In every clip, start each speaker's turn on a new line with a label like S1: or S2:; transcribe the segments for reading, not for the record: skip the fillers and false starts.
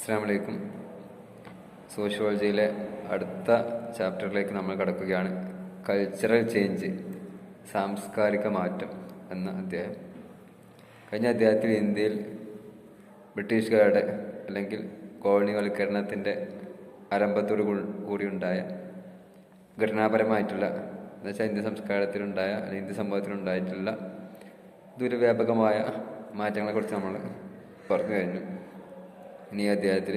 S1: അസ്സലാമു അലൈക്കും. സോഷ്യോളജിയിലെ അടുത്ത ചാപ്റ്ററിലേക്ക് നമ്മൾ കടക്കുകയാണ്. കൾച്ചറൽ ചേഞ്ച്, സാംസ്കാരിക മാറ്റം എന്ന അധ്യായം. കഴിഞ്ഞ അധ്യായത്തിൽ ഇന്ത്യയിൽ ബ്രിട്ടീഷുകാരുടെ അല്ലെങ്കിൽ കോളനിവൽക്കരണത്തിൻ്റെ ആരംഭത്തോടു കൂടിയുണ്ടായ ഘടനാപരമായിട്ടുള്ള എന്നുവെച്ചാൽ ഇന്ത്യൻ സംസ്കാരത്തിലുണ്ടായ അല്ലെങ്കിൽ ഇന്ത്യൻ സമൂഹത്തിലുണ്ടായിട്ടുള്ള ദുരവ്യാപകമായ മാറ്റങ്ങളെക്കുറിച്ച് നമ്മൾ പറഞ്ഞു കഴിഞ്ഞു. ഇനി ഈ അധ്യായത്തിൽ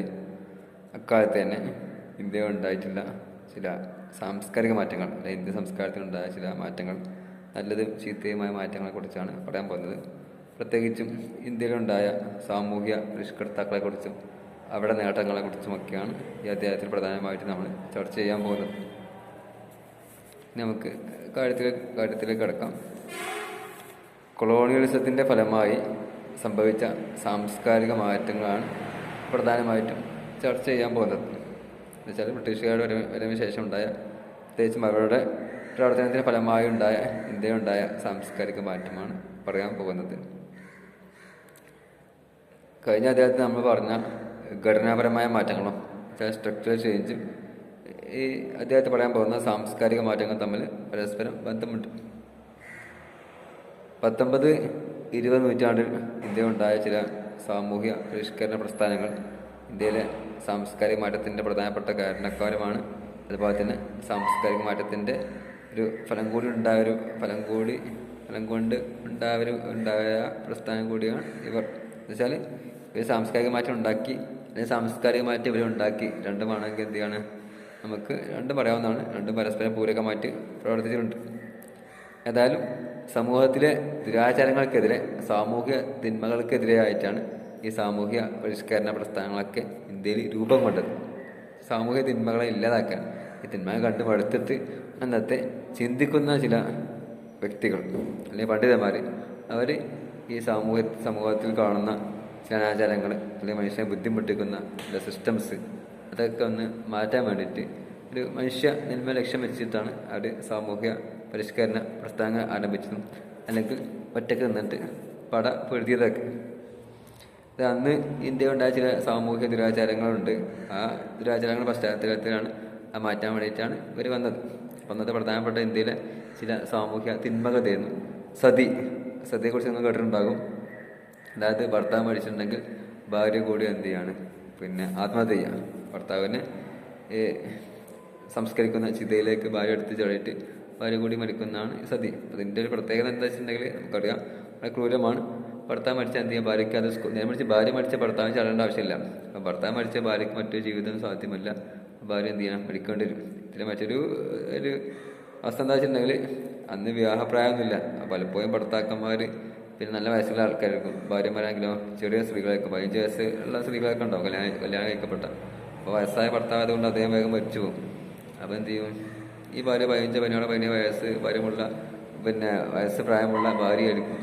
S1: അക്കാലത്ത് തന്നെ ഇന്ത്യയിൽ ഉണ്ടായിട്ടുള്ള ചില സാംസ്കാരിക മാറ്റങ്ങൾ, അല്ലെങ്കിൽ ഇന്ത്യൻ സംസ്കാരത്തിലുണ്ടായ ചില മാറ്റങ്ങൾ, നല്ലതും ചീത്തയുമായ മാറ്റങ്ങളെക്കുറിച്ചാണ് പറയാൻ പോകുന്നത്. പ്രത്യേകിച്ചും ഇന്ത്യയിലുണ്ടായ സാമൂഹ്യ പരിഷ്കർത്താക്കളെക്കുറിച്ചും അവരുടെ നേട്ടങ്ങളെക്കുറിച്ചുമൊക്കെയാണ് ഈ അധ്യായത്തിൽ പ്രധാനമായിട്ട് നമ്മൾ ചർച്ച ചെയ്യാൻ പോകുന്നത്. നമുക്ക് കാര്യത്തിലേക്ക് കടക്കാം. കൊളോണിയലിസത്തിൻ്റെ ഫലമായി സംഭവിച്ച സാംസ്കാരിക മാറ്റങ്ങളാണ് പ്രധാനമായിട്ടും ചർച്ച ചെയ്യാൻ പോകുന്നത്. എന്നുവെച്ചാൽ ബ്രിട്ടീഷുകാരുടെ വരവിന് ശേഷം ഉണ്ടായ, പ്രത്യേകിച്ചും അവരുടെ പ്രവർത്തനത്തിന് ഫലമായി ഇന്ത്യയിലുണ്ടായ സാംസ്കാരിക മാറ്റമാണ് പറയാൻ പോകുന്നത്. കഴിഞ്ഞ അധ്യായത്തിൽ നമ്മൾ പറഞ്ഞ ഘടനാപരമായ മാറ്റങ്ങളും സ്ട്രക്ചറൽ ചേഞ്ചും ഈ അധ്യായത്തിൽ പറയാൻ പോകുന്ന സാംസ്കാരിക മാറ്റങ്ങൾ തമ്മിൽ പരസ്പരം ബന്ധമുണ്ട്. 19-20 നൂറ്റാണ്ടിൽ ഇന്ത്യയിലുണ്ടായ ചില സാമൂഹ്യ പരിഷ്കരണ പ്രസ്ഥാനങ്ങൾ ഇന്ത്യയിലെ സാംസ്കാരിക മാറ്റത്തിൻ്റെ പ്രധാനപ്പെട്ട കാരണക്കാരുമാണ്. അതുപോലെ തന്നെ സാംസ്കാരിക മാറ്റത്തിൻ്റെ ഒരു ഫലം കൊണ്ട് ഉണ്ടായ പ്രസ്ഥാനം കൂടിയാണ് ഇവർ. എന്നുവെച്ചാൽ ഇവർ സാംസ്കാരിക മാറ്റം ഉണ്ടാക്കി, അല്ലെങ്കിൽ സാംസ്കാരിക മാറ്റം ഇവരുണ്ടാക്കി, രണ്ടുമാണെങ്കിൽ എന്ത് ചെയ്യാണ്, നമുക്ക് രണ്ടും പറയാവുന്നതാണ്. രണ്ടും പരസ്പരം പൂരകമായിട്ട് പ്രവർത്തിച്ചിട്ടുണ്ട്. ഏതായാലും സമൂഹത്തിലെ ദുരാചാരങ്ങൾക്കെതിരെ, സാമൂഹ്യ തിന്മകൾക്കെതിരെയായിട്ടാണ് ഈ സാമൂഹ്യ പരിഷ്കരണ പ്രസ്ഥാനങ്ങളൊക്കെ ഇന്ത്യയിൽ രൂപം കൊണ്ടത്. സാമൂഹ്യ തിന്മകളെ ഇല്ലാതാക്കാൻ, ഈ തിന്മകൾ കണ്ടു മടുത്തിട്ട് അന്നത്തെ ചിന്തിക്കുന്ന ചില വ്യക്തികൾ അല്ലെങ്കിൽ പണ്ഡിതന്മാർ, അവർ ഈ സമൂഹത്തിൽ കാണുന്ന ചില അനാചാരങ്ങൾ അല്ലെങ്കിൽ മനുഷ്യനെ ബുദ്ധിമുട്ടിക്കുന്ന ചില സിസ്റ്റംസ്, അതൊക്കെ ഒന്ന് മാറ്റാൻ വേണ്ടിയിട്ട് ഒരു മനുഷ്യ നന്മ ലക്ഷ്യം വെച്ചിട്ടാണ് അവർ സാമൂഹ്യ പരിഷ്കരണ പ്രസ്ഥാനങ്ങൾ ആരംഭിച്ചതും അല്ലെങ്കിൽ ഒറ്റക്ക് നിന്നിട്ട് പൊരുതിയതൊക്കെ. അന്ന് ഇന്ത്യ ഉണ്ടായ ചില സാമൂഹ്യ ദുരാചാരങ്ങളുണ്ട്. ആ ദുരാചാരങ്ങളുടെ പശ്ചാത്തലത്തിലാണ് ആ മാറ്റാൻ വേണ്ടിയിട്ടാണ് ഇവർ വന്നത്. അന്നത്തെ പ്രധാനപ്പെട്ട ഇന്ത്യയിലെ ചില സാമൂഹ്യ തിന്മകളായിരുന്നു സതിയെക്കുറിച്ച് നിങ്ങൾ കേട്ടിട്ടുണ്ടാകും. അതായത് ഭർത്താവ് മരിച്ചിട്ടുണ്ടെങ്കിൽ ഭാര്യ കൂടി എന്ത് ചെയ്യാണ്, ആത്മഹത്യ ചെയ്യുക. ഭർത്താവിനെ സംസ്കരിക്കുന്ന ചിതയിലേക്ക് ഭാര്യ എടുത്ത് ചാടിയിട്ട് ഭാര്യ കൂടി മരിക്കുന്നതാണ് സതി. അതിൻ്റെ ഒരു പ്രത്യേകത എന്താ വെച്ചിട്ടുണ്ടെങ്കിൽ നമുക്കറിയാം, വളരെ ക്രൂരമാണ്. ഭർത്താവ് മരിച്ച എന്ത് ചെയ്യുക, ഭാര്യയ്ക്ക് അത് ഭാര്യ മരിച്ച ഭർത്താവിന് ചാടേണ്ട ആവശ്യമില്ല. അപ്പം ഭർത്താവ് മരിച്ച ഭാര്യയ്ക്ക് മറ്റൊരു ജീവിതം സാധ്യമല്ല. ഭാര്യ എന്ത് ചെയ്യണം, മരിക്കേണ്ടി വരും. ഇതിൽ മറ്റൊരു അവസ്ഥ എന്താ വെച്ചിട്ടുണ്ടെങ്കിൽ അന്ന് വിവാഹപ്രായമൊന്നുമില്ല. പലപ്പോഴും ഭർത്താക്കന്മാർ നല്ല വയസ്സുള്ള ആൾക്കാരായിരിക്കും. ഭാര്യമാരാണെങ്കിലോ ചെറിയ സ്ത്രീകളായിരിക്കും. 15 വയസ്സ് ഉള്ള സ്ത്രീകളൊക്കെ ഉണ്ടാവും കല്യാണം കഴിക്കപ്പെട്ട. അപ്പോൾ വയസ്സായ ഭർത്താവ് അതുകൊണ്ട് അദ്ദേഹം വേഗം മരിച്ചു പോകും. അപ്പോൾ എന്ത് ചെയ്യും, ഈ ഭാര്യ 15 വയസ്സ് വയസ്സ് പ്രായമുള്ള ഭാര്യയായിരിക്കും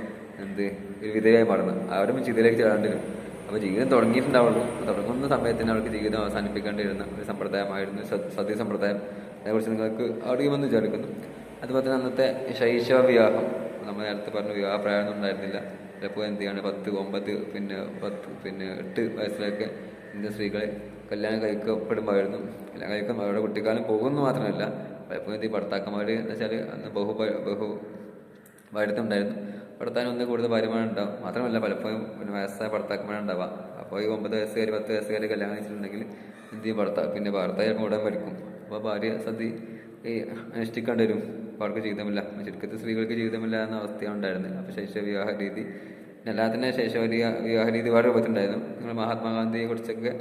S1: ഒരു വിധേയായി മാറുന്നത്. അവരും ചിതയിലേക്ക് ചേടേണ്ടി വരും. അപ്പോൾ ജീവിതം തുടങ്ങിയിട്ടുണ്ടാവുള്ളൂ. തുടങ്ങുന്ന സമയത്തിന് അവർക്ക് ജീവിതം അവസാനിപ്പിക്കേണ്ടി വരുന്ന ഒരു സമ്പ്രദായമായിരുന്നു സതി സമ്പ്രദായം. അതേക്കുറിച്ച് നിങ്ങൾക്ക് അറിയുമെന്ന് വിചാരിക്കുന്നു. അതുപോലെ തന്നെ അന്നത്തെ ശൈശവ വിവാഹം, നമ്മൾ നേരത്തെ പറഞ്ഞു വിവാഹപ്രായമൊന്നും ഉണ്ടായിരുന്നില്ല. ചിലപ്പോൾ എന്ത് ചെയ്യാണ് 10, 9, 8 വയസ്സിലൊക്കെ ഇന്ത്യൻ സ്ത്രീകളെ കല്യാണം കഴിക്കപ്പെടുമ്പോഴായിരുന്നു. കല്യാണം കഴിക്കുമ്പോൾ അവരുടെ കുട്ടിക്കാലം പോകുന്നു മാത്രമല്ല, പലപ്പോഴും എന്ത് ഭർത്താക്കന്മാർ എന്ന് വെച്ചാൽ അന്ന് ഭാര്യത്വം ഉണ്ടായിരുന്നു. ഭർത്താവിന് ഒന്ന് കൂടുതൽ ഭാര്യമാരുണ്ടാവും. മാത്രമല്ല പലപ്പോഴും വയസ്സായ ഭർത്താക്കന്മാരുണ്ടാവുക. അപ്പോൾ ഈ 9 വയസ്സുകാർ 10 വയസ്സുകാർ കല്യാണം കഴിച്ചിട്ടുണ്ടെങ്കിൽ എന്ത് ചെയ്യും, ഭാര്യ ഉടൻ മരിക്കും. അപ്പോൾ ഭാര്യ സതി അനുഷ്ഠിക്കേണ്ടി വരും. അപ്പോൾ അവർക്ക് ജീവിതമില്ല, ചുരുക്കത്തിൽ സ്ത്രീകൾക്ക് ജീവിതമില്ല എന്ന അവസ്ഥയാണ് ഉണ്ടായിരുന്നത്. അപ്പോൾ ശൈശവ വിവാഹ രീതി, എല്ലാത്തിൻ്റെ ശൈശവ വിവാഹ രീതി വേറെ രൂപത്തിലുണ്ടായിരുന്നു. നിങ്ങൾ മഹാത്മാഗാന്ധിയെ കുറിച്ചൊക്കെ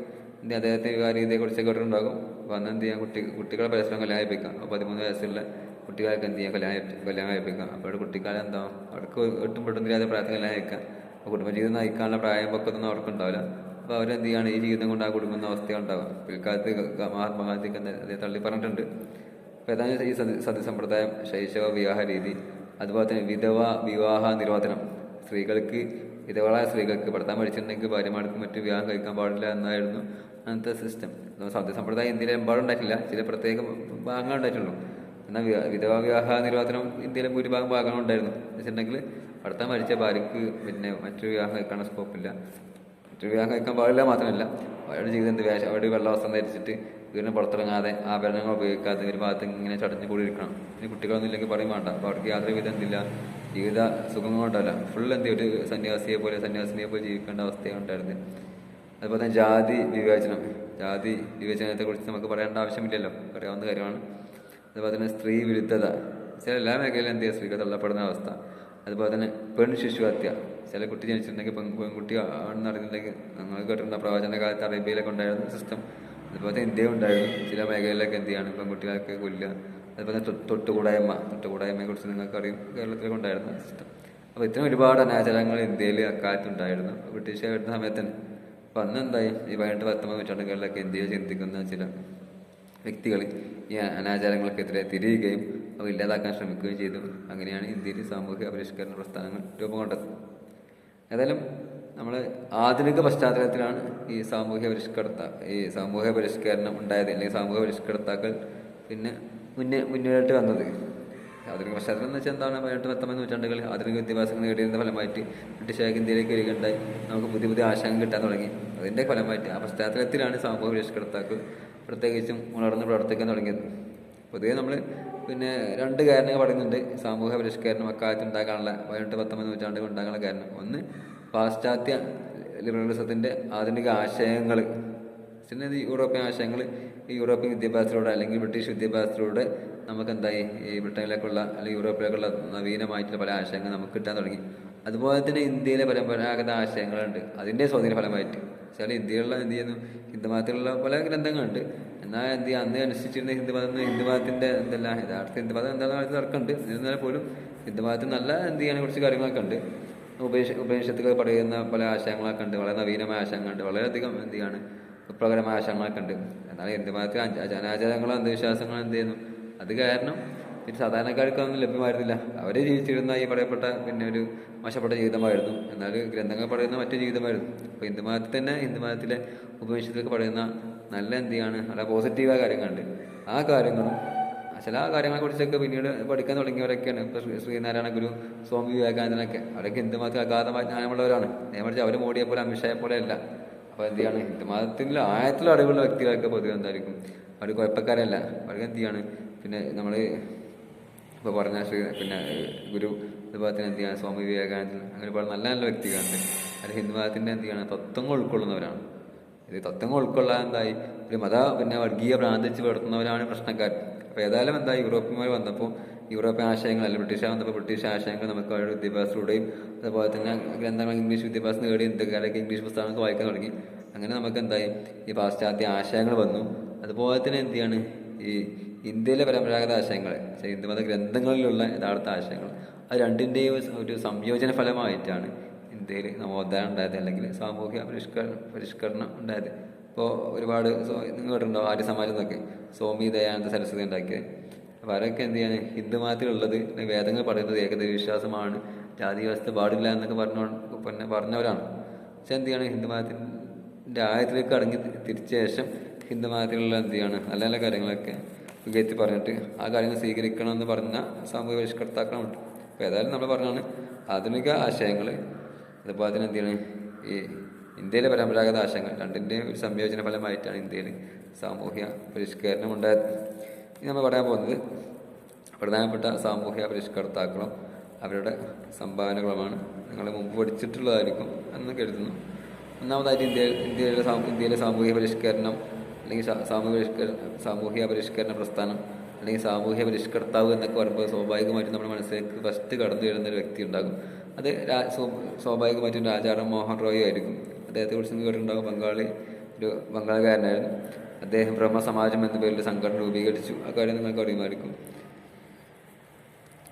S1: അദ്ദേഹത്തെ വിവാഹ രീതിയെക്കുറിച്ചൊക്കെ കേട്ടിട്ടുണ്ടാകും. അപ്പോൾ അന്ന് എന്ത് ചെയ്യാം, കുട്ടികളെ പരസ്പരം കല്യാണം കഴിപ്പിക്കാം. അപ്പോൾ 13 വയസ്സുള്ള കുട്ടികൾക്ക് എന്ത് ചെയ്യാം, കല്യാണം കഴിപ്പിക്കാം. അപ്പോൾ കുട്ടിക്കാലം എന്താവും, അവർക്ക് ഒട്ടും പെട്ടെന്നില്ലാതെ പ്രായത്തിൽ കല്യാണം കഴിക്കാം. അപ്പോൾ കുടുംബജീവിതം നയിക്കാനുള്ള പക്വതൊന്നും അവർക്കുണ്ടാവില്ല. അപ്പോൾ അവരെന്ത് ചെയ്യാണ്, ഈ ജീവിതം കൊണ്ട് ആ കുടുങ്ങുന്ന അവസ്ഥ ഉണ്ടാവുക. പിൽക്കാലത്ത് മഹാത്മാഗാന്ധിക്ക് അദ്ദേഹം തള്ളി പറഞ്ഞിട്ടുണ്ട്. അപ്പോൾ ഏതാണ് ഈ സതിസമ്പ്രദായം, ശൈശവ വിവാഹ രീതി. അതുപോലെ തന്നെ വിവാഹ നിരോധനം. വിധവകളായ സ്ത്രീകൾക്ക് ഭർത്താവ് മരിച്ചിട്ടുണ്ടെങ്കിൽ ഭാര്യമാർക്ക് മറ്റു വിവാഹം കഴിക്കാൻ പാടില്ല എന്നായിരുന്നു അന്നത്തെ സിസ്റ്റം. സത്യസമ്പ്രദായം ഇന്ത്യയിലെ എമ്പാടുണ്ടായിട്ടില്ല, ചില പ്രത്യേക ഭാഗങ്ങൾ ഉണ്ടായിട്ടുള്ളൂ. എന്നാൽ വിധവാ വിവാഹ നിരോധനം ഇന്ത്യയിലെ ഭൂരിഭാഗം ഭാഗങ്ങൾ ഉണ്ടായിരുന്നു. എന്ന് വെച്ചിട്ടുണ്ടെങ്കിൽ ഭർത്താവ് മരിച്ച ഭാര്യയ്ക്ക് മറ്റൊരു വിവാഹം കഴിക്കാനുള്ള സ്കോപ്പില്ല. മറ്റൊരു വിവാഹം കഴിക്കാൻ പാടില്ല. മാത്രമല്ല അവരുടെ ജീവിതം എന്ത് വേഷം, അവരുടെ വെള്ള വസ്ത്രം ധരിച്ചിട്ട് വീടിന് പുറത്തിറങ്ങാതെ ആഭരണങ്ങൾ ഉപയോഗിക്കാതെ ഒരു ഭാഗത്ത് ഇങ്ങനെ ചടഞ്ഞു കൂടി ഇരിക്കണം. ഇനി കുട്ടികളൊന്നും ഇല്ലെങ്കിൽ പറയും വേണ്ട. അപ്പോൾ അവർക്ക് യാതൊരു വിധം എന്തില്ല, ജീവിത സുഖം കൊണ്ടല്ല, ഫുൾ എന്ത് ഒരു സന്യാസിയെ പോലെ സന്യാസിനിയെ പോലെ ജീവിക്കേണ്ട അവസ്ഥയാണ് ഉണ്ടായിരുന്നത്. അതുപോലെ തന്നെ ജാതി വിവേചനത്തെ കുറിച്ച് നമുക്ക് പറയേണ്ട ആവശ്യമില്ലല്ലോ, അറിയാവുന്ന കാര്യമാണ്. അതുപോലെ തന്നെ സ്ത്രീ വിരുദ്ധത, ചില എല്ലാ മേഖലയിലും എന്ത് ചെയ്യുക, സ്ത്രീകൾ തള്ളപ്പെടുന്ന അവസ്ഥ. അതുപോലെ തന്നെ ശിശുഹത്യ, ചില കുട്ടി ജനിച്ചിട്ടുണ്ടെങ്കിൽ പെൺകുട്ടി ആണെന്ന് അറിഞ്ഞിട്ടുണ്ടെങ്കിൽ, നമ്മൾ കേട്ടിട്ടുണ്ട് പ്രവാചന കാലത്ത് അറേബ്യയിലൊക്കെ ഉണ്ടായിരുന്ന സിസ്റ്റം. അതുപോലെ ഇന്ത്യയിൽ ഉണ്ടായിരുന്നു. ചില മേഖലയിലൊക്കെ എന്ത് ചെയ്യാണ്, പെൺകുട്ടികളൊക്കെ കൊല്ലുക. അതുപോലെ തൊട്ടുകൂടായ്മയെ കുറിച്ച് നിങ്ങൾക്ക് അറിയും, കേരളത്തിലൊക്കെ ഉണ്ടായിരുന്ന സിസ്റ്റം. അപ്പോൾ ഇത്തരം ഒരുപാട് അനാചാരങ്ങൾ ഇന്ത്യയിൽ അക്കാലത്തുണ്ടായിരുന്നു, ബ്രിട്ടീഷ് വരുന്ന സമയത്ത് തന്നെ. അപ്പം അന്ന് എന്തായി, ഈ 18-19 നൂറ്റാണ്ടുകളിലൊക്കെ ഇന്ത്യയിൽ ചിന്തിക്കുന്ന ചില വ്യക്തികൾ ഈ അനാചാരങ്ങൾക്കെതിരെ തിരിയുകയും അവ ഇല്ലാതാക്കാൻ ശ്രമിക്കുകയും ചെയ്തു. അങ്ങനെയാണ് ഇന്ത്യയിൽ സാമൂഹിക പരിഷ്കരണ പ്രസ്ഥാനങ്ങൾ രൂപം കൊണ്ടത്. ഏതായാലും നമ്മൾ ആധുനിക പശ്ചാത്തലത്തിലാണ് ഈ സാമൂഹ്യ പരിഷ്കരണം ഉണ്ടായത്, അല്ലെങ്കിൽ സാമൂഹ്യ പരിഷ്കർത്താക്കൾ പിന്നെ മുന്നേറിട്ട് വന്നത്. ആധുനിക പശ്ചാത്തലം എന്ന് വെച്ചാൽ എന്താണ്, 18-19 നൂറ്റാണ്ടുകളിൽ ആധുനിക വിദ്യാഭ്യാസം നേടിയതിൻ്റെ ഫലമായിട്ട് ബ്രിട്ടീഷുകാർക്ക് ഇന്ത്യയിലേക്ക് വരികയുണ്ടായി. നമുക്ക് പുതിയ പുതിയ ആശയങ്ങൾ കിട്ടാൻ തുടങ്ങി. അതിൻ്റെ ഫലമായിട്ട് ആ പശ്ചാത്തലത്തിലാണ് സാമൂഹ്യ പരിഷ്കർത്താക്കൾ പ്രത്യേകിച്ചും ഉണർന്ന് പ്രവർത്തിക്കാൻ തുടങ്ങിയത്. പൊതുവെ നമ്മൾ പിന്നെ 2 കാരണങ്ങൾ പറയുന്നുണ്ട് സാമൂഹ്യ പരിഷ്കരണം അക്കാലത്ത് ഉണ്ടാകാനുള്ള, 18-19 നൂറ്റാണ്ടുകൾ ഉണ്ടാകാനുള്ള കാരണം. ഒന്ന്, പാശ്ചാത്യ ലിബറലിസത്തിൻ്റെ ആധുനിക ആശയങ്ങൾ, പിന്നെ യൂറോപ്യൻ ആശയങ്ങൾ ഈ യൂറോപ്യൻ വിദ്യാഭ്യാസത്തിലൂടെ അല്ലെങ്കിൽ ബ്രിട്ടീഷ് വിദ്യാഭ്യാസത്തിലൂടെ നമുക്ക് എന്തായി, ഈ ബ്രിട്ടനിലേക്കുള്ള അല്ലെങ്കിൽ യൂറോപ്പിലേക്കുള്ള നവീനമായിട്ടുള്ള പല ആശയങ്ങൾ നമുക്ക് കിട്ടാൻ തുടങ്ങി. അതുപോലെ തന്നെ ഇന്ത്യയിലെ പരമ്പരാഗത ആശയങ്ങളുണ്ട്, അതിൻ്റെ സ്വാധീന ഫലമായിട്ട്. ചില ഇന്ത്യയിലുള്ള എന്ത് ചെയ്യുന്നു, ഹിന്ദുമതത്തിലുള്ള പല ഗ്രന്ഥങ്ങളുണ്ട്. എന്നാൽ എന്ത് ചെയ്യുക, അന്ന് അനുസരിച്ചിരുന്ന ഹിന്ദുമതത്തിൻ്റെ എന്തെല്ലാം യഥാർത്ഥ ഹിന്ദുമതം എന്താണെന്ന് തർക്കമുണ്ട്. എന്നിരുന്നാൽ പോലും ഹിന്ദുമതത്തിൽ നല്ല എന്ത് ചെയ്യാൻ കുറച്ച് കാര്യങ്ങളൊക്കെ ഉണ്ട്. ഉപനിഷത്തുകൾ പറയുന്ന പല ആശയങ്ങളൊക്കെ ഉണ്ട്, വളരെ നവീനമായ ആശയങ്ങളുണ്ട്, വളരെയധികം എന്ത് ചെയ്യാണ് സുപ്രകരമായ ആശയങ്ങളൊക്കെ ഉണ്ട്. എന്നാൽ ഹിന്ദുമതത്തിൽ അനാചാരങ്ങളോ അന്ധവിശ്വാസങ്ങളോ എന്ത് ചെയ്യുന്നു, അത് കാരണം പിന്നെ സാധാരണക്കാർക്കൊന്നും ലഭ്യമായിരുന്നില്ല. അവർ ജീവിച്ചിരുന്ന ഈ പറയപ്പെട്ട പിന്നെ ഒരു മോശപ്പെട്ട ജീവിതമായിരുന്നു. എന്നാൽ ഗ്രന്ഥങ്ങൾ പറയുന്ന മറ്റു ജീവിതമായിരുന്നു. അപ്പോൾ ഹിന്ദുമതത്തിലെ ഉപനിഷത്തിലൊക്കെ പറയുന്ന നല്ല എന്ത് ചെയ്യാണ്, നല്ല പോസിറ്റീവായ കാര്യങ്ങളുണ്ട്. ആ കാര്യങ്ങളെക്കുറിച്ചൊക്കെ പിന്നീട് പഠിക്കാൻ തുടങ്ങിയവരൊക്കെയാണ് ഇപ്പോൾ ശ്രീനാരായണ ഗുരു, സ്വാമി വിവേകാനന്ദനൊക്കെ. അവരൊക്കെ ഹിന്ദുമതത്തിൽ അഗാധമായ ജ്ഞാനമുള്ളവരാണ്. നേമറിച്ച് അവർ മോഡിയെ പോലെ അമിത്ഷായെ പോലെ അല്ല. അപ്പോൾ എന്ത് ചെയ്യാണ്, ഹിന്ദുമതത്തിൽ ആഴത്തിലുള്ള അറിവുള്ള വ്യക്തികളൊക്കെ പൊതുവെ എന്തായിരിക്കും, അവർ കുഴപ്പക്കാരല്ല. അവർക്ക് എന്ത് ചെയ്യാണ്, പിന്നെ നമ്മൾ ഇപ്പോൾ പറഞ്ഞ ഗുരു, അതുപോലെ തന്നെ എന്ത് ചെയ്യാണ് സ്വാമി വിവേകാനന്ദൻ, അങ്ങനെ പല നല്ല നല്ല വ്യക്തികളുണ്ട്. അത് ഹിന്ദുമതത്തിൻ്റെ എന്ത് ചെയ്യാണ് തത്വങ്ങൾ ഉൾക്കൊള്ളുന്നവരാണ്. ഇത് തത്വങ്ങൾ ഉൾക്കൊള്ളാൻ എന്തായി ഒരു വർഗീയ ഭ്രാന്തിച്ച് വളർത്തുന്നവരാണ് പ്രശ്നക്കാർ. അപ്പോൾ ഏതായാലും എന്തായി, യൂറോപ്യന്മാർ വന്നപ്പോൾ യൂറോപ്യൻ ആശയങ്ങൾ അല്ല ബ്രിട്ടീഷ് വന്നപ്പോൾ ബ്രിട്ടീഷ് ആശയങ്ങൾ നമുക്ക് അവരുടെ വിദ്യാഭ്യാസത്തിലൂടെയും അതുപോലെ തന്നെ ഗ്രന്ഥങ്ങൾ ഇംഗ്ലീഷ് വിദ്യാഭ്യാസം നേടി ഇന്ത്യക്കാരൊക്കെ ഇംഗ്ലീഷ് പുസ്തകങ്ങൾക്ക് വായിക്കാൻ തുടങ്ങി. അങ്ങനെ നമുക്ക് എന്തായി ഈ പാശ്ചാത്യ ആശയങ്ങൾ വന്നു. അതുപോലെ തന്നെ എന്ത് ചെയ്യാണ് ഈ ഇന്ത്യയിലെ പരമ്പരാഗത ആശയങ്ങൾ, ഹിന്ദുമത ഗ്രന്ഥങ്ങളിലുള്ള യഥാർത്ഥ ആശയങ്ങൾ, അത് രണ്ടിൻ്റെയും ഒരു സംയോജന ഫലമായിട്ടാണ് ഇന്ത്യയിൽ നവോത്ഥാനം ഉണ്ടായത്, അല്ലെങ്കിൽ സാമൂഹ്യ പരിഷ്കരണം ഉണ്ടായത്. ഇപ്പോൾ ഒരുപാട് നിങ്ങൾ കേട്ടിട്ടുണ്ടോ ആര്യ സമാജം എന്നൊക്കെ, സ്വാമി ദയാനന്ദ സരസ്വതി ഉണ്ടാക്കിയത്. അപ്പോൾ അവരൊക്കെ എന്ത് ചെയ്യാണ്, ഹിന്ദുമതത്തിലുള്ളത് വേദങ്ങൾ പറയുന്നത് ഏകദൈവ വിശ്വാസമാണ്, ജാതി വ്യവസ്ഥ പാടില്ല എന്നൊക്കെ പറഞ്ഞവരാണ്. പക്ഷെ എന്ത് ചെയ്യാണ്, ഹിന്ദുമതത്തിൻ്റെ ആയത്തിലേക്ക് അടങ്ങി തിരിച്ച ശേഷം ഹിന്ദുമതത്തിലുള്ള എന്ത് ചെയ്യാണ് നല്ല നല്ല കാര്യങ്ങളൊക്കെ വികയത്തി പറഞ്ഞിട്ട് ആ കാര്യങ്ങൾ സ്വീകരിക്കണമെന്ന് പറഞ്ഞ സാമൂഹ്യ പരിഷ്കർത്താക്കളുണ്ട്. അപ്പോൾ ഏതായാലും നമ്മൾ പറഞ്ഞാണ് ആധുനിക ആശയങ്ങൾ, അതുപോലെ തന്നെ എന്ത് ചെയ്യണം ഈ ഇന്ത്യയിലെ പരമ്പരാഗത ആശയങ്ങൾ രണ്ടിൻ്റെയും ഒരു സംയോജന ഫലമായിട്ടാണ് ഇന്ത്യയിൽ സാമൂഹ്യ പരിഷ്കരണം ഉണ്ടായത്. ഇനി നമ്മൾ പറയാൻ പോകുന്നത് പ്രധാനപ്പെട്ട സാമൂഹ്യ പരിഷ്കർത്താക്കളും അവരുടെ സംഭാവനകളുമാണ്. നിങ്ങൾ മുമ്പ് പഠിച്ചിട്ടുള്ളതായിരിക്കും എന്ന് കരുതുന്നു. ഒന്നാമതായിട്ട് ഇന്ത്യയിലെ സാമൂഹ്യ പരിഷ്കരണം അല്ലെങ്കിൽ സാമൂഹ്യ പരിഷ്കരണ പ്രസ്ഥാനം അല്ലെങ്കിൽ സാമൂഹ്യ പരിഷ്കർത്താവ് എന്നൊക്കെ പറയുമ്പോൾ സ്വാഭാവികമായിട്ടും നമ്മുടെ മനസ്സിലേക്ക് ഫസ്റ്റ് കടന്നു വരുന്ന ഒരു വ്യക്തി ഉണ്ടാകും. അത് സ്വാഭാവികമായിട്ടും രാജാറാം മോഹൻ റോയ് ആയിരിക്കും. അദ്ദേഹത്തെ കുറിച്ച് കേട്ടിട്ടുണ്ടാകും. ഒരു ബംഗാളുകാരനായിരുന്നു. അദ്ദേഹം ബ്രഹ്മസമാജം എന്ന പേരിൽ സംഘടന രൂപീകരിച്ചു. ആ കാര്യം നിങ്ങൾക്ക് അറിയുമായിരിക്കും.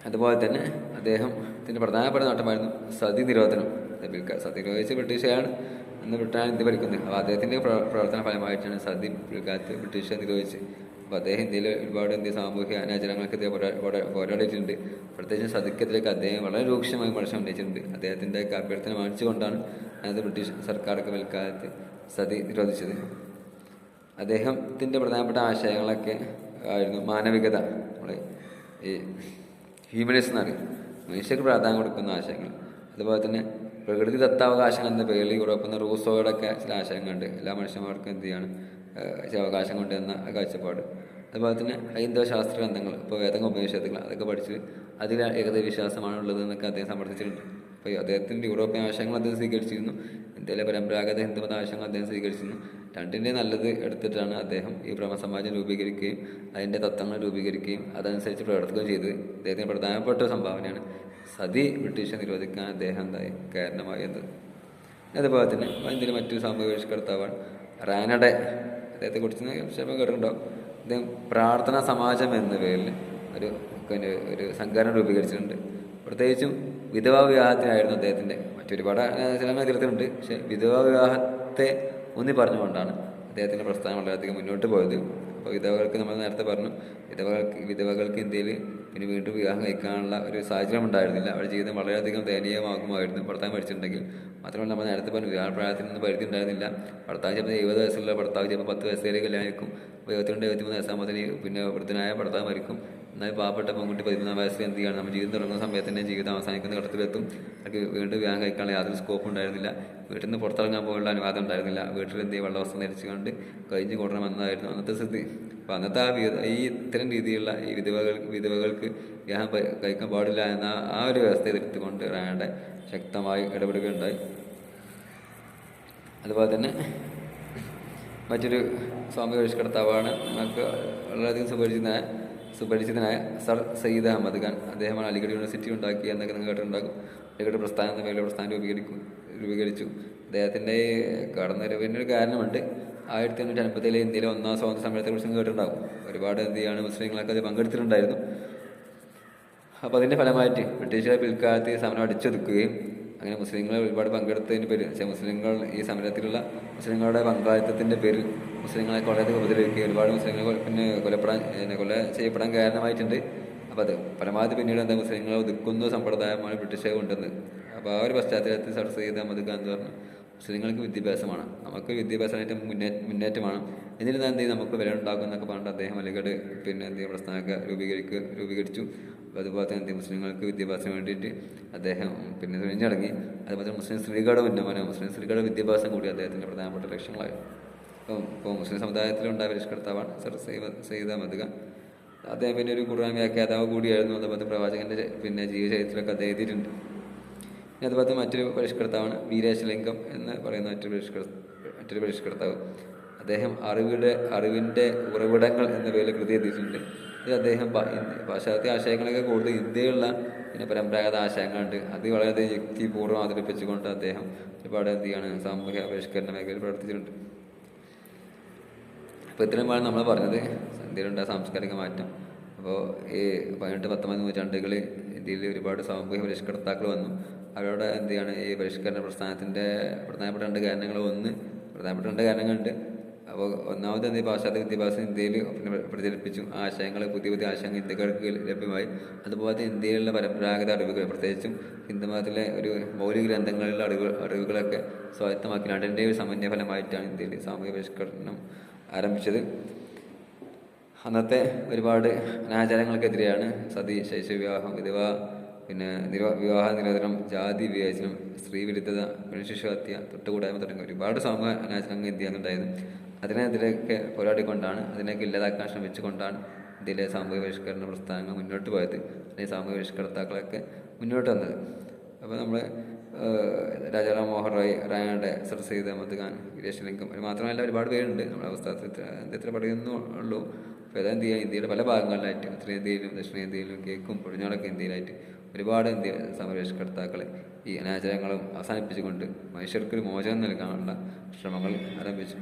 S1: അതുപോലെ തന്നെ അദ്ദേഹത്തിൻ്റെ പ്രധാനപ്പെട്ട നേട്ടമായിരുന്നു സതി നിരോധനം. സതി നിരോധിച്ച് ബ്രിട്ടീഷുകാരാണ് അന്ന് ഇന്ത്യ ഭരിക്കുന്നത്. അപ്പോൾ അദ്ദേഹത്തിൻ്റെ പ്രവർത്തന ഫലമായിട്ടാണ് സതി പിൽക്കാലത്ത് ബ്രിട്ടീഷുകാർ നിരോധിച്ചത്. അപ്പോൾ അദ്ദേഹം ഇന്ത്യയിൽ ഒരുപാട് സാമൂഹ്യ അനാചാരങ്ങൾക്കെതിരെ പോരാടിയിട്ടുണ്ട്. പ്രത്യേകിച്ച് സതിക്കെതിരേക്ക് അദ്ദേഹം വളരെ രൂക്ഷമായി വിമർശനം ഉന്നയിച്ചിട്ടുണ്ട്. അദ്ദേഹത്തിൻ്റെ അഭ്യർത്ഥന മാനിച്ചുകൊണ്ടാണ് അത് ബ്രിട്ടീഷ് സർക്കാരൊക്കെ പിൽക്കാലത്ത് സതി നിരോധിച്ചത്. അദ്ദേഹത്തിൻ്റെ പ്രധാനപ്പെട്ട ആശയങ്ങളൊക്കെ ആയിരുന്നു മാനവികത, നമ്മൾ ഈ ഹ്യൂമനിസം എന്നറിയും, മനുഷ്യർക്ക് പ്രാധാന്യം കൊടുക്കുന്ന ആശയങ്ങൾ. അതുപോലെ തന്നെ പ്രകൃതിദത്താവകാശങ്ങൾ എന്ന പേരിൽ യൂറോപ്പിൽ നിന്ന് റൂസോയുടെയൊക്കെ ചില ആശയങ്ങളുണ്ട്. എല്ലാ മനുഷ്യന്മാർക്കും എന്ത് ചെയ്യാണ് ചില അവകാശങ്ങളുണ്ട് എന്ന കാഴ്ചപ്പാട്. അതുപോലെ തന്നെ ഹൈന്ദവ ശാസ്ത്ര ഗ്രന്ഥങ്ങൾ, ഇപ്പോൾ വേദങ്ങൾ, ഉപനിഷത്തുകൾ അതൊക്കെ പഠിച്ച് അതിൽ ഏകത വിശ്വാസമാണ് ഉള്ളത് എന്നൊക്കെ അദ്ദേഹം സമർത്ഥിച്ചിട്ടുണ്ട്. അപ്പോൾ അദ്ദേഹത്തിൻ്റെ യൂറോപ്യൻ ആശയങ്ങൾ അദ്ദേഹം സ്വീകരിച്ചിരുന്നു, ഇന്ത്യയിലെ പരമ്പരാഗത ഹിന്ദുമത ആശയങ്ങൾ അദ്ദേഹം സ്വീകരിച്ചിരുന്നു. രണ്ടിൻ്റെ നല്ലത് എടുത്തിട്ടാണ് അദ്ദേഹം ഈ ബ്രഹ്മസമാജം രൂപീകരിക്കുകയും അതിൻ്റെ തത്വങ്ങൾ രൂപീകരിക്കുകയും അതനുസരിച്ച് പ്രവർത്തിക്കുകയും ചെയ്തത്. അദ്ദേഹത്തിന് പ്രധാനപ്പെട്ട സംഭാവനയാണ് സതി ബ്രിട്ടീഷ് നിരോധിക്കാൻ അദ്ദേഹം എന്തായി കാരണമായി എന്നത്. അതുപോലെ തന്നെ ഇന്ത്യയിലെ മറ്റൊരു സാമൂഹിക പരിഷ്കർത്താവാണ് റാനഡെ. അദ്ദേഹത്തെക്കുറിച്ച് ചിലപ്പോൾ കേട്ടിട്ടുണ്ടാവും. അദ്ദേഹം പ്രാർത്ഥനാ സമാജം എന്ന പേരിൽ ഒരു സംഘടന രൂപീകരിച്ചിട്ടുണ്ട്. പ്രത്യേകിച്ചും വിധവാ വിവാഹത്തിനായിരുന്നു അദ്ദേഹത്തിൻ്റെ, മറ്റൊരുപാട് ചിലങ്ങൾ തീർത്തിട്ടുണ്ട്. പക്ഷേ വിധവാ വിവാഹത്തെ ഊന്നി പറഞ്ഞുകൊണ്ടാണ് അദ്ദേഹത്തിൻ്റെ പ്രസ്ഥാനം വളരെയധികം മുന്നോട്ട് പോയത്. അപ്പോൾ വിധവകൾക്ക് നമ്മൾ നേരത്തെ പറഞ്ഞു, വിധവകൾക്ക് ഇന്ത്യയിൽ പിന്നെ വീണ്ടും വിവാഹം കഴിക്കാനുള്ള ഒരു സാഹചര്യം ഉണ്ടായിരുന്നില്ല. അവരുടെ ജീവിതം വളരെയധികം ദയനീയമാകുമായിരുന്നു ഭർത്താവ് മരിച്ചിട്ടുണ്ടെങ്കിൽ. മാത്രമല്ല നമ്മൾ നേരത്തെ പറഞ്ഞു വിവാഹപ്രായത്തിൽ നിന്ന് പരിധി ഉണ്ടായിരുന്നില്ല. ഭർത്താവ് ചിലപ്പോൾ 70 വയസ്സുള്ള ഭർത്താവ് ചിലപ്പോൾ 10 വയസ്സ് വരെ കല്യാണം കഴിക്കും. 72, 73 വയസ്സാകുമ്പോൾ പിന്നെ വൃദ്ധനായ ഭർത്താവ് മരിക്കും. എന്നാൽ പാവപ്പെട്ട പെൺകുട്ടി 13 വയസ്സിൽ എന്ത് ചെയ്യണം, നമ്മൾ ജീവിതം തുടങ്ങുന്ന സമയത്ത് തന്നെ ജീവിതം അവസാനിക്കുന്ന ഘട്ടത്തിലെത്തും. അവർക്ക് വീണ്ടും വിവാഹം കഴിക്കാനുള്ള യാതൊരു സ്കോപ്പ് ഉണ്ടായിരുന്നില്ല. വീട്ടിൽ നിന്ന് പുറത്തിറങ്ങാൻ പോലുള്ള അനുവാദം ഉണ്ടായിരുന്നില്ല. വീട്ടിൽ എന്ത് ചെയ്യും, വെള്ളവസ്ത്രം ധരിച്ചുകൊണ്ട് കഴിഞ്ഞ് കൊണ്ടുവരണമെന്നതായിരുന്നു അന്നത്തെ സ്ഥിതി. അപ്പോൾ അന്നത്തെ ഈ ഇത്തരം രീതിയിലുള്ള ഈ വിധവകൾക്ക് വിവാഹം കഴിക്കാൻ പാടില്ല എന്ന ആ ഒരു വ്യവസ്ഥ എതിർത്തുകൊണ്ട് റാനഡെ ശക്തമായി ഇടപെടുകയുണ്ടായി. അതുപോലെ തന്നെ മറ്റൊരു സ്വാമി പരിഷ്കർത്താവാണ് നമുക്ക് വളരെയധികം സുപരിചിതനായ സർ സയ്യിദ് അഹമ്മദ് ഖാൻ. അദ്ദേഹമാണ് അലിഗഡ് യൂണിവേഴ്സിറ്റി ഉണ്ടാക്കി എന്നൊക്കെ നിങ്ങൾ കേട്ടിട്ടുണ്ടാകും. അലിഗഡ് പ്രസ്ഥാനം എന്ന പേരിലുള്ള പ്രസ്ഥാനം രൂപീകരിച്ചു. അദ്ദേഹത്തിൻ്റെ കടന്നുവരവിനൊരു കാരണമുണ്ട്. 1857 ഇന്ത്യയിലെ ഒന്നാം സ്വാതന്ത്ര്യ സമരത്തെക്കുറിച്ച് കേട്ടിട്ടുണ്ടാകും. ഒരുപാട് എന്ത് ചെയ്യാണ് മുസ്ലിങ്ങളൊക്കെ അത് പങ്കെടുത്തിട്ടുണ്ടായിരുന്നു. അപ്പോൾ അതിൻ്റെ ഫലമായിട്ട് ബ്രിട്ടീഷുകാർ പിൽക്കാലത്ത് ഈ സമരം അടിച്ചൊതുക്കുകയും അങ്ങനെ മുസ്ലിങ്ങൾ ഒരുപാട് പങ്കെടുത്തതിൻ്റെ പേരിൽ മുസ്ലിങ്ങൾ ഈ സമരത്തിലുള്ള മുസ്ലിങ്ങളുടെ പങ്കാളിത്തത്തിൻ്റെ പേരിൽ മുസ്ലിങ്ങളെ വളരെയധികം ഉപദ്രവിക്കുകയും ഒരുപാട് മുസ്ലിങ്ങൾ പിന്നെ കൊല ചെയ്യപ്പെടാൻ കാരണമായിട്ടുണ്ട്. അപ്പോൾ അത് പരമാവധി പിന്നീട് എന്താ മുസ്ലിങ്ങളെ ഒതുക്കുന്ന സമ്പ്രദായമാണ് ബ്രിട്ടീഷുകാർ കൊണ്ടുവന്നത്. അപ്പോൾ ആ ഒരു പശ്ചാത്തലത്തിൽ സർ സയ്യിദ് അഹമ്മദ് ഖാൻ എന്ന് പറഞ്ഞു മുസ്ലിങ്ങൾക്ക് വിദ്യാഭ്യാസമാണ്, നമുക്ക് വിദ്യാഭ്യാസമായിട്ട് മുന്നേറ്റമാണ്, എന്നിരുന്നാൽ എന്ത് ചെയ്യും നമുക്ക് വില ഉണ്ടാക്കും എന്നൊക്കെ പറഞ്ഞിട്ട് അദ്ദേഹം അലിഗഡ് പിന്നെ എന്ത് ചെയ്യും പ്രസ്ഥാനമൊക്കെ രൂപീകരിച്ചു. അതുപോലെ തന്നെ എന്ത് മുസ്ലിങ്ങൾക്ക് വിദ്യാഭ്യാസത്തിന് വേണ്ടിയിട്ട് അദ്ദേഹം പിന്നെ തുനിഞ്ഞിറങ്ങി. അതുപോലെ തന്നെ മുസ്ലിം സ്ത്രീകളുടെ ഉന്നമനം, മുസ്ലിം സ്ത്രീകളുടെ വിദ്യാഭ്യാസം കൂടി അദ്ദേഹത്തിൻ്റെ പ്രധാനപ്പെട്ട ലക്ഷ്യങ്ങളായിരുന്നു. ഇപ്പോൾ മുസ്ലിം സമുദായത്തിലുണ്ടായ പരിഷ്കർത്താവാണ് സർ സയ്യിദ് അഹമ്മദ് ഖാൻ. അദ്ദേഹം പിന്നെ ഒരു ഖുർആൻ വ്യാഖ്യാതാവ് കൂടിയായിരുന്നു. അതുപോലെ പ്രവാചകൻ്റെ പിന്നെ ജീവചരിത്രമൊക്കെ അദ്ദേഹം എഴുതിയിട്ടുണ്ട്. പിന്നെ അതുപോലെ മറ്റൊരു പരിഷ്കർത്താവാണ് വീരേശലിംഗം എന്ന് പറയുന്ന മറ്റൊരു പരിഷ്കർത്താവ്. അദ്ദേഹം അറിവിൻ്റെ ഉറവിടങ്ങൾ എന്ന പേരിൽ കൃതി എഴുതിയിട്ടുണ്ട്. ഇത് അദ്ദേഹം പാശ്ചാത്യ ആശയങ്ങളൊക്കെ കൂടുതൽ ഇന്ത്യയിലുള്ള പിന്നെ പരമ്പരാഗത ആശയങ്ങളുണ്ട്, അത് വളരെയധികം യുക്തിപൂർവ്വം അവതരിപ്പിച്ചുകൊണ്ട് അദ്ദേഹം ഒരുപാട് എന്ത് ചെയ്യാണ് സാമൂഹ്യ പരിഷ്കരണ മേഖലയിൽ പ്രവർത്തിച്ചിട്ടുണ്ട്. അപ്പോൾ ഇത്രയുമാണ് നമ്മൾ പറഞ്ഞത് ഇന്ത്യയിലുണ്ടായ സാംസ്കാരിക മാറ്റം. അപ്പോൾ ഈ 18, 19 നൂറ്റാണ്ടുകളിൽ ഇന്ത്യയിൽ ഒരുപാട് സാമൂഹ്യ പരിഷ്കർത്താക്കൾ വന്നു. അവരോട് എന്ത് ചെയ്യാണ് ഈ പരിഷ്കരണ പ്രസ്ഥാനത്തിൻ്റെ പ്രധാനപ്പെട്ട രണ്ട് കാരണങ്ങളുണ്ട്. അപ്പോൾ ഒന്നാമത് എന്ത് പാശ്ചാത്യ വിദ്യാഭ്യാസം ഇന്ത്യയിൽ പിന്നെ പ്രചരിപ്പിച്ചു. ആശയങ്ങൾ, പുതിയ ആശയങ്ങൾ ഇന്ത്യക്കാർക്ക് ലഭ്യമായി. അതുപോലെ ഇന്ത്യയിലുള്ള പരമ്പരാഗത അറിവുകൾ, പ്രത്യേകിച്ചും ഹിന്ദുമതത്തിലെ ഒരു മൗലിക ഗ്രന്ഥങ്ങളിലുള്ള അറിവുകളൊക്കെ സ്വായത്തമാക്കി. രണ്ടിൻ്റെ ഒരു സമന്വയ ഫലമായിട്ടാണ് ഇന്ത്യയിൽ സാമൂഹ്യ പരിഷ്കരണം ആരംഭിച്ചത്. അന്നത്തെ ഒരുപാട് അനാചാരങ്ങൾക്കെതിരെയാണ് സതി, ശൈശവവിവാഹം, പിന്നെ വിവാഹ നിരോധനം, ജാതി വിവേചനം, സ്ത്രീ വിരുദ്ധത, പെൺശിശുഹത്യ, തൊട്ടുകൂടായ്മ തുടങ്ങിയ ഒരുപാട് സാമൂഹ്യ അനാചാരങ്ങൾ ഇന്ത്യയിലുണ്ടായിരുന്നു. അതിനെതിരെയൊക്കെ പോരാടിക്കൊണ്ടാണ്, അതിനെയൊക്കെ ഇല്ലാതാക്കാൻ ശ്രമിച്ചുകൊണ്ടാണ് ഇന്ത്യയിലെ സാമൂഹ്യ പരിഷ്കരണ പ്രസ്ഥാനങ്ങൾ മുന്നോട്ട് പോയത്, അല്ലെങ്കിൽ സാമൂഹ്യ പരിഷ്കർത്താക്കളൊക്കെ മുന്നോട്ട് വന്നത്. അപ്പോൾ നമ്മൾ രാജാറാം മോഹൻ റോയ്, റാനഡെ, സർ സയ്യിദ് അഹമ്മദ് ഖാൻ, വീരേശലിംഗം മാത്രമല്ല ഒരുപാട് പേരുണ്ട്. നമ്മുടെ പുസ്തകത്തിൽ പഠിക്കുന്നുള്ളൂ. അപ്പോൾ അതെന്ത് ചെയ്യുക, ഇന്ത്യയുടെ പല ഭാഗങ്ങളിലായിട്ട് ഉത്തരേന്ത്യയിലും ദക്ഷിണേന്ത്യയിലും കിഴക്കും പടിഞ്ഞാറൊക്കെ ഇന്ത്യയിലായിട്ട് ഒരുപാട് സമരപരിഷ്കർത്താക്കളെ ഈ അനാചാരങ്ങളും അവസാനിപ്പിച്ചുകൊണ്ട് മനുഷ്യർക്കൊരു മോചനം നൽകാനുള്ള ശ്രമങ്ങൾ ആരംഭിച്ചു.